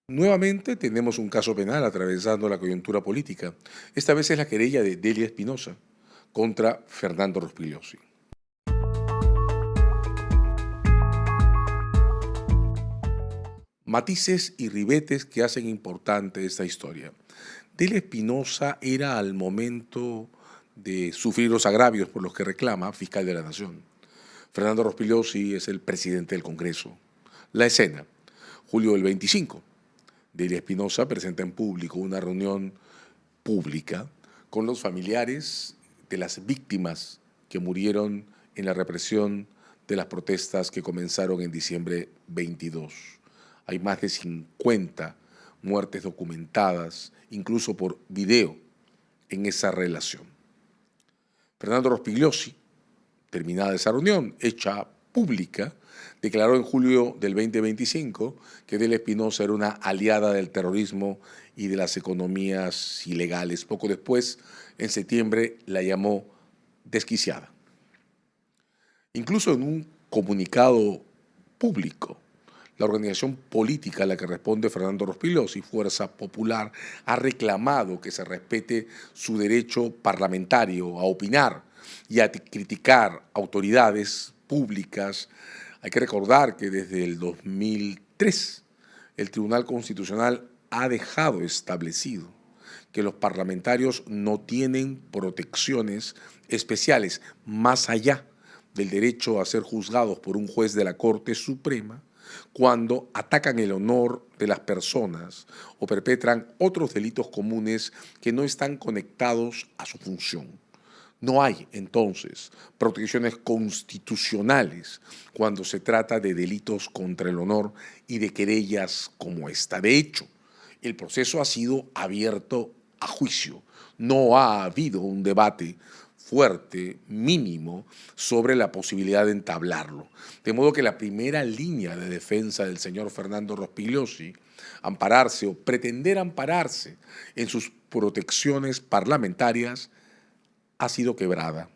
Nuevamente tenemos un caso penal atravesando la coyuntura política. Esta vez es la querella de Delia Espinosa contra Fernando Rospigliosi. Matices y ribetes que hacen importante esta historia. Delia Espinosa era al momento de sufrir los agravios por los que reclama fiscal de la Nación. Fernando Rospigliosi es el presidente del Congreso. La escena, julio del 25. Delia Espinosa presenta en público una reunión pública con los familiares de las víctimas que murieron en la represión de las protestas que comenzaron en diciembre 22. Hay más de 50 muertes documentadas, incluso por video, en esa relación. Fernando Rospigliosi, terminada esa reunión, hecha pública, declaró en julio del 2025 que Delia Espinosa era una aliada del terrorismo y de las economías ilegales. Poco después, en septiembre, la llamó desquiciada. Incluso en un comunicado público, la organización política a la que responde Fernando Rospigliosi, Fuerza Popular, ha reclamado que se respete su derecho parlamentario a opinar y a criticar autoridades públicas. Hay que recordar que desde el 2003 el Tribunal Constitucional ha dejado establecido que los parlamentarios no tienen protecciones especiales más allá del derecho a ser juzgados por un juez de la Corte Suprema cuando atacan el honor de las personas o perpetran otros delitos comunes que no están conectados a su función. No hay, entonces, protecciones constitucionales cuando se trata de delitos contra el honor y de querellas como esta. De hecho, el proceso ha sido abierto a juicio. No ha habido un debate fuerte, mínimo, sobre la posibilidad de entablarlo. De modo que la primera línea de defensa del señor Fernando Rospigliosi, ampararse o pretender ampararse en sus protecciones parlamentarias, ha sido quebrada.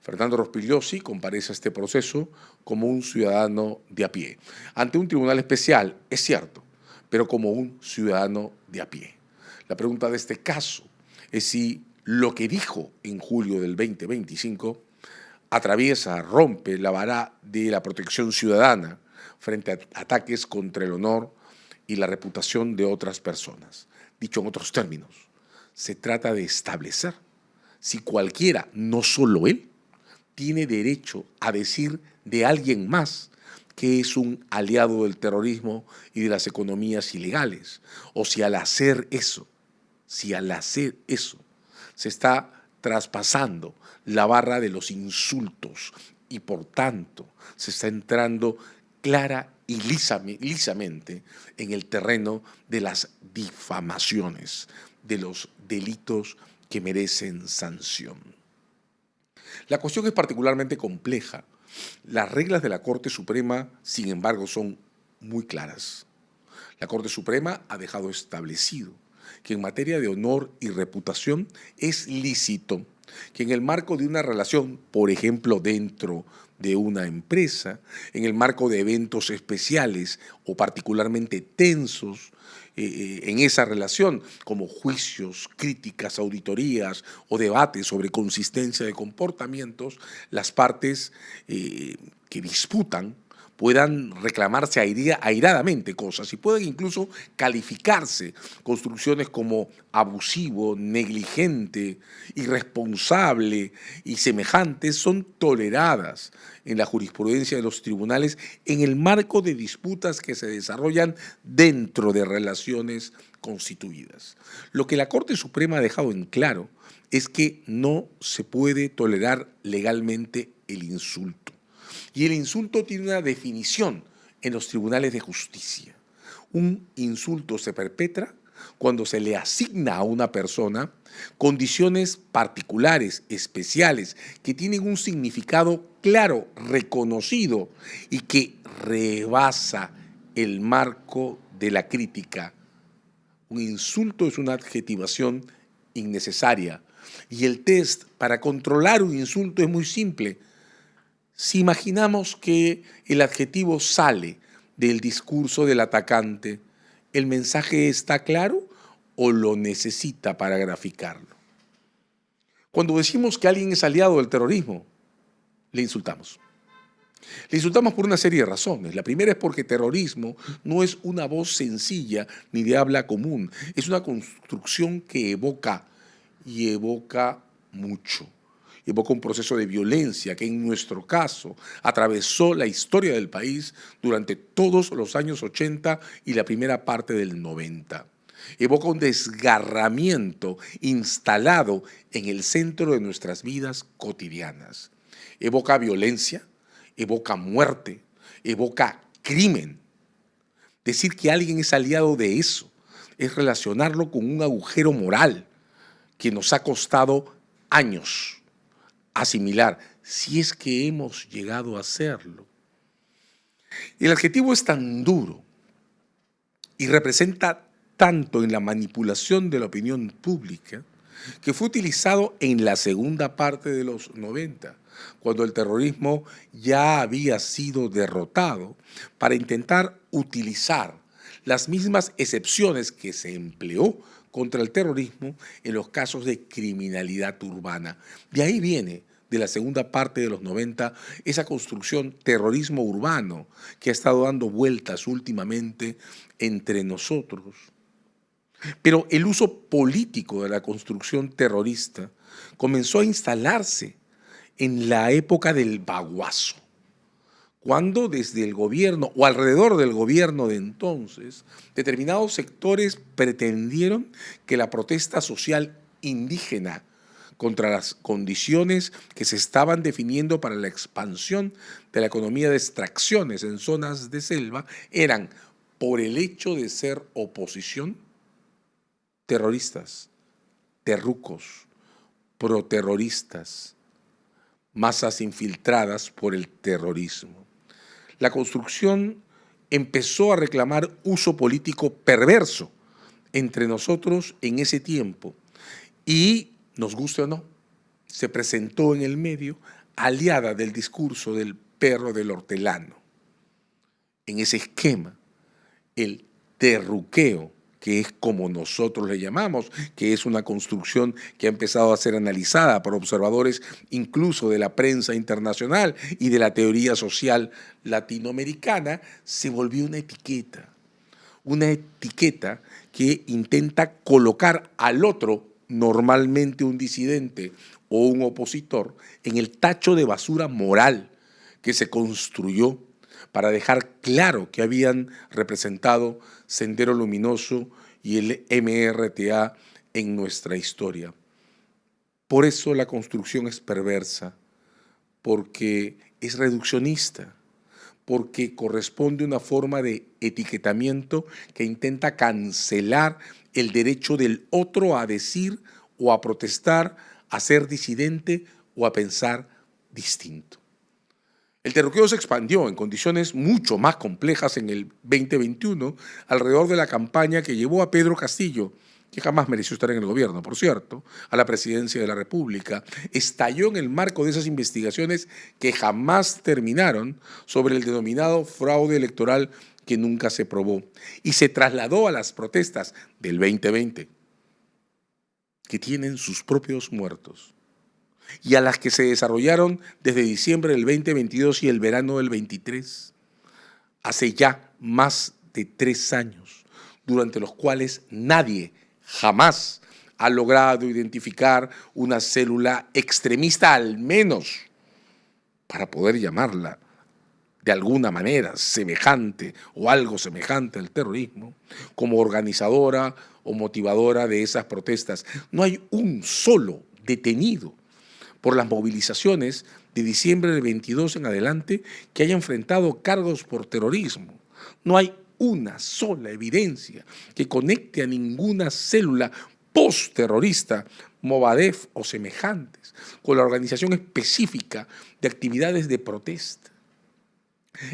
Fernando Rospigliosi comparece a este proceso como un ciudadano de a pie, ante un tribunal especial, es cierto, pero como un ciudadano de a pie. La pregunta de este caso es si lo que dijo en julio del 2025 atraviesa, rompe la vara de la protección ciudadana frente a ataques contra el honor y la reputación de otras personas. Dicho en otros términos, se trata de establecer si cualquiera, no solo él, tiene derecho a decir de alguien más que es un aliado del terrorismo y de las economías ilegales, o si al hacer eso se está traspasando la barra de los insultos y por tanto se está entrando clara y lisamente en el terreno de las difamaciones, de los delitos que merecen sanción. La cuestión es particularmente compleja. Las reglas de la Corte Suprema, sin embargo, son muy claras. La Corte Suprema ha dejado establecido que en materia de honor y reputación es lícito que en el marco de una relación, por ejemplo, dentro de una empresa, en el marco de eventos especiales o particularmente tensos en esa relación, como juicios, críticas, auditorías o debates sobre consistencia de comportamientos, las partes que disputan puedan reclamarse airadamente cosas y pueden incluso calificarse construcciones como abusivo, negligente, irresponsable y semejantes, son toleradas en la jurisprudencia de los tribunales en el marco de disputas que se desarrollan dentro de relaciones constituidas. Lo que la Corte Suprema ha dejado en claro es que no se puede tolerar legalmente el insulto. Y el insulto tiene una definición en los tribunales de justicia. Un insulto se perpetra cuando se le asigna a una persona condiciones particulares, especiales, que tienen un significado claro, reconocido y que rebasa el marco de la crítica. Un insulto es una adjetivación innecesaria y el test para controlar un insulto es muy simple. Si imaginamos que el adjetivo sale del discurso del atacante ¿El mensaje está claro o lo necesita para graficarlo? Cuando decimos que alguien es aliado del terrorismo, le insultamos. Le insultamos por una serie de razones. La primera es porque terrorismo no es una voz sencilla ni de habla común. Es una construcción que evoca y evoca mucho. Evoca un proceso de violencia que en nuestro caso atravesó la historia del país durante todos los años 80 y la primera parte del 90. Evoca un desgarramiento instalado en el centro de nuestras vidas cotidianas. Evoca violencia, evoca muerte, evoca crimen. Decir que alguien es aliado de eso es relacionarlo con un agujero moral que nos ha costado años asimilar, si es que hemos llegado a hacerlo. El adjetivo es tan duro y representa tanto en la manipulación de la opinión pública que fue utilizado en la segunda parte de los 90, cuando el terrorismo ya había sido derrotado, para intentar utilizar las mismas excepciones que se empleó contra el terrorismo en los casos de criminalidad urbana. De ahí viene, de la segunda parte de los 90, esa construcción terrorismo urbano que ha estado dando vueltas últimamente entre nosotros. Pero el uso político de la construcción terrorista comenzó a instalarse en la época del baguazo, cuando desde el gobierno o alrededor del gobierno de entonces, determinados sectores pretendieron que la protesta social indígena contra las condiciones que se estaban definiendo para la expansión de la economía de extracciones en zonas de selva eran, por el hecho de ser oposición, terroristas, terrucos, proterroristas, masas infiltradas por el terrorismo. La construcción empezó a reclamar uso político perverso entre nosotros en ese tiempo y, nos guste o no, se presentó en el medio aliada del discurso del perro del hortelano. En ese esquema, el terruqueo, que es como nosotros le llamamos, que es una construcción que ha empezado a ser analizada por observadores incluso de la prensa internacional y de la teoría social latinoamericana, se volvió una etiqueta que intenta colocar al otro, normalmente un disidente o un opositor, en el tacho de basura moral que se construyó para dejar claro que habían representado Sendero Luminoso y el MRTA en nuestra historia. Por eso la construcción es perversa, porque es reduccionista, porque corresponde a una forma de etiquetamiento que intenta cancelar el derecho del otro a decir o a protestar, a ser disidente o a pensar distinto. El terruqueo se expandió en condiciones mucho más complejas en el 2021 alrededor de la campaña que llevó a Pedro Castillo, que jamás mereció estar en el gobierno, por cierto, a la presidencia de la República. Estalló en el marco de esas investigaciones que jamás terminaron sobre el denominado fraude electoral que nunca se probó y se trasladó a las protestas del 2020, que tienen sus propios muertos, y a las que se desarrollaron desde diciembre del 2022 y el verano del 23, hace ya más de 3 años, durante los cuales nadie jamás ha logrado identificar una célula extremista, al menos para poder llamarla de alguna manera semejante o algo semejante al terrorismo, como organizadora o motivadora de esas protestas. No hay un solo detenido por las movilizaciones de diciembre del 22 en adelante que haya enfrentado cargos por terrorismo. No hay una sola evidencia que conecte a ninguna célula post-terrorista, Movadef o semejantes, con la organización específica de actividades de protesta.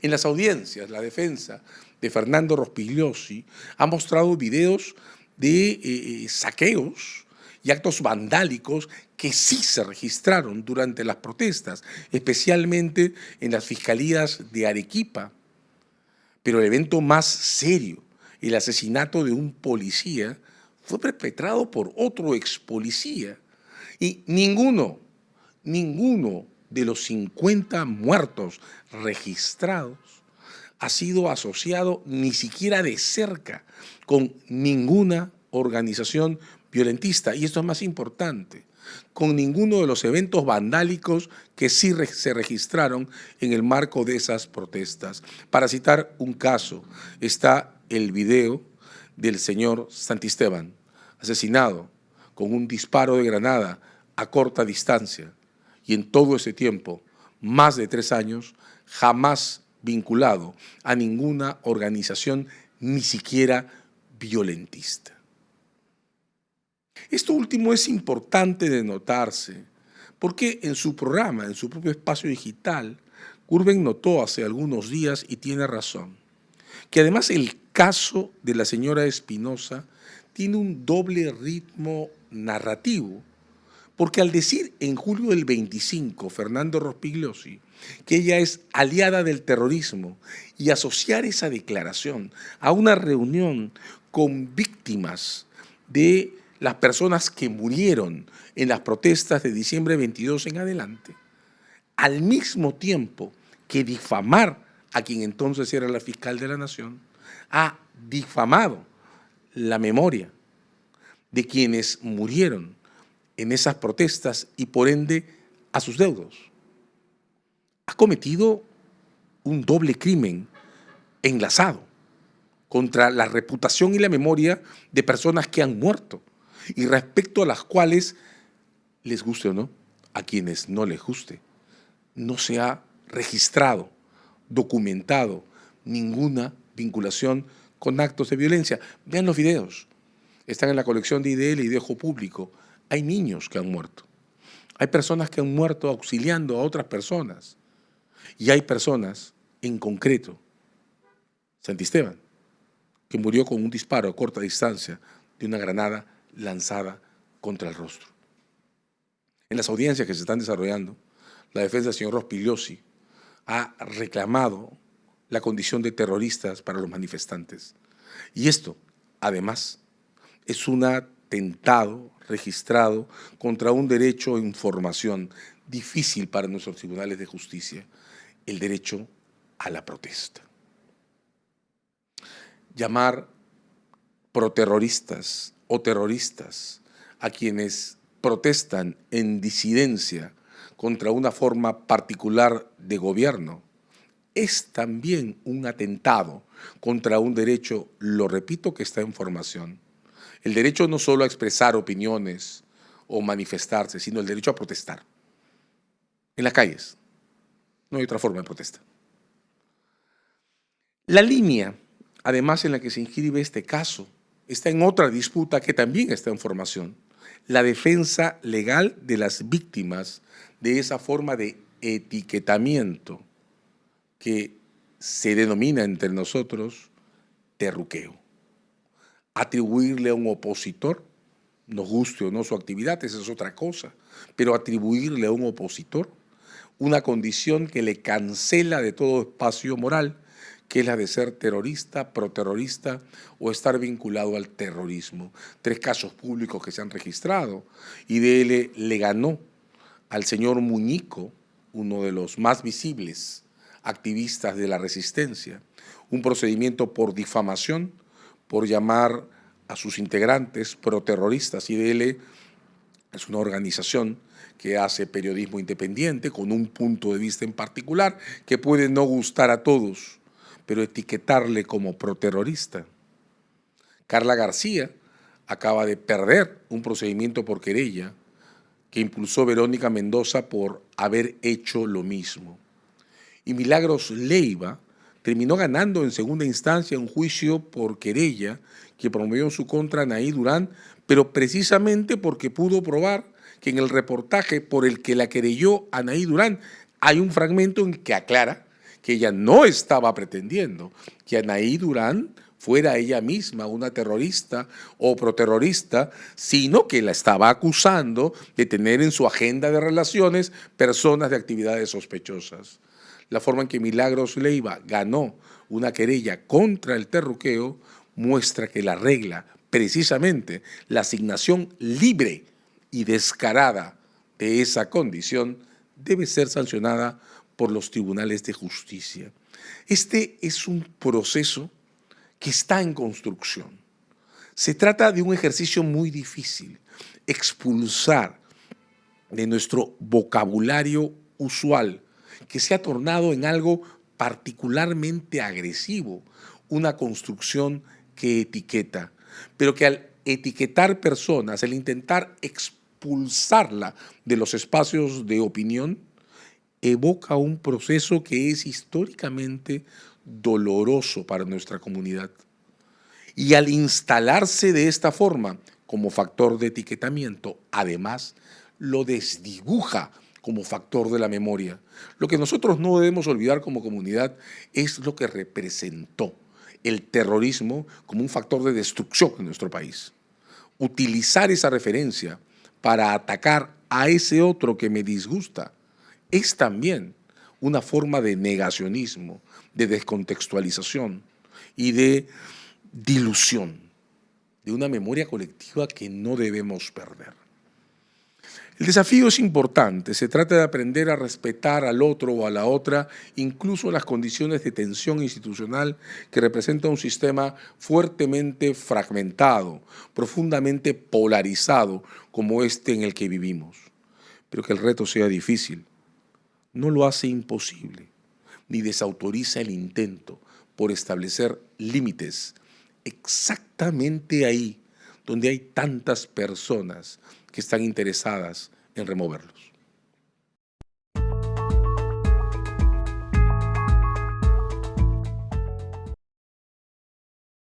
En las audiencias, la defensa de Fernando Rospigliosi ha mostrado videos de saqueos y actos vandálicos que sí se registraron durante las protestas, especialmente en las fiscalías de Arequipa. Pero el evento más serio, el asesinato de un policía fue perpetrado por otro ex policía y ninguno de los 50 muertos registrados ha sido asociado ni siquiera de cerca con ninguna organización violentista. Y esto es más importante, con ninguno de los eventos vandálicos que sí se registraron en el marco de esas protestas. Para citar un caso, está el video del señor Santisteban, asesinado con un disparo de granada a corta distancia. Y en todo ese tiempo, más de 3 años, jamás vinculado a ninguna organización, ni siquiera violentista. Esto último es importante de notarse, porque en su programa, en su propio espacio digital, Curwen notó hace algunos días, y tiene razón, que además el caso de la señora Espinosa tiene un doble ritmo narrativo, porque al decir en julio del 25, Fernando Rospigliosi, que ella es aliada del terrorismo y asociar esa declaración a una reunión con víctimas de las personas que murieron en las protestas de diciembre 22 en adelante, al mismo tiempo que difamar a quien entonces era la fiscal de la Nación, ha difamado la memoria de quienes murieron en esas protestas y por ende a sus deudos. Ha cometido un doble crimen enlazado contra la reputación y la memoria de personas que han muerto y respecto a las cuales, les guste o no, a quienes no les guste, no se ha registrado, documentado ninguna vinculación con actos de violencia. Vean los videos, están en la colección de IDL y de Ojo Público. Hay niños que han muerto, hay personas que han muerto auxiliando a otras personas y hay personas en concreto, Santisteban, que murió con un disparo a corta distancia de una granada lanzada contra el rostro. En las audiencias que se están desarrollando, la defensa del señor Rospigliosi ha reclamado la condición de terroristas para los manifestantes. Y esto, además, es un atentado registrado contra un derecho a información difícil para nuestros tribunales de justicia, el derecho a la protesta. Llamar proterroristas o terroristas a quienes protestan en disidencia contra una forma particular de gobierno es también un atentado contra un derecho, lo repito, que está en formación. El derecho no solo a expresar opiniones o manifestarse, sino el derecho a protestar. En las calles. No hay otra forma de protesta. La línea, además, en la que se inscribe este caso, está en otra disputa que también está en formación. La defensa legal de las víctimas de esa forma de etiquetamiento que se denomina entre nosotros terruqueo. Atribuirle a un opositor, nos guste o no su actividad, esa es otra cosa, pero atribuirle a un opositor una condición que le cancela de todo espacio moral, que es la de ser terrorista, proterrorista o estar vinculado al terrorismo. 3 casos públicos que se han registrado. IDL le ganó al señor Muñico, uno de los más visibles activistas de la resistencia, un procedimiento por difamación, por llamar a sus integrantes proterroristas. IDL es una organización que hace periodismo independiente con un punto de vista en particular que puede no gustar a todos, pero etiquetarle como proterrorista. Carla García acaba de perder un procedimiento por querella que impulsó Verónica Mendoza por haber hecho lo mismo. Y Milagros Leiva terminó ganando en segunda instancia un juicio por querella que promovió en su contra Anaí Durán, pero precisamente porque pudo probar que en el reportaje por el que la querelló Anaí Durán hay un fragmento en que aclara que ella no estaba pretendiendo que Anaí Durán fuera ella misma una terrorista o proterrorista, sino que la estaba acusando de tener en su agenda de relaciones personas de actividades sospechosas. La forma en que Milagros Leiva ganó una querella contra el terruqueo muestra que la regla, precisamente la asignación libre y descarada de esa condición, debe ser sancionada por los tribunales de justicia. Este es un proceso que está en construcción. Se trata de un ejercicio muy difícil, expulsar de nuestro vocabulario usual, que se ha tornado en algo particularmente agresivo, una construcción que etiqueta, pero que al etiquetar personas, al intentar expulsarla de los espacios de opinión, evoca un proceso que es históricamente doloroso para nuestra comunidad. Y al instalarse de esta forma como factor de etiquetamiento, además lo desdibuja como factor de la memoria. Lo que nosotros no debemos olvidar como comunidad es lo que representó el terrorismo como un factor de destrucción en nuestro país. Utilizar esa referencia para atacar a ese otro que me disgusta es también una forma de negacionismo, de descontextualización y de dilución de una memoria colectiva que no debemos perder. El desafío es importante, se trata de aprender a respetar al otro o a la otra, incluso en las condiciones de tensión institucional que representa un sistema fuertemente fragmentado, profundamente polarizado como este en el que vivimos. Pero que el reto sea difícil no lo hace imposible, ni desautoriza el intento por establecer límites exactamente ahí donde hay tantas personas que están interesadas en removerlos.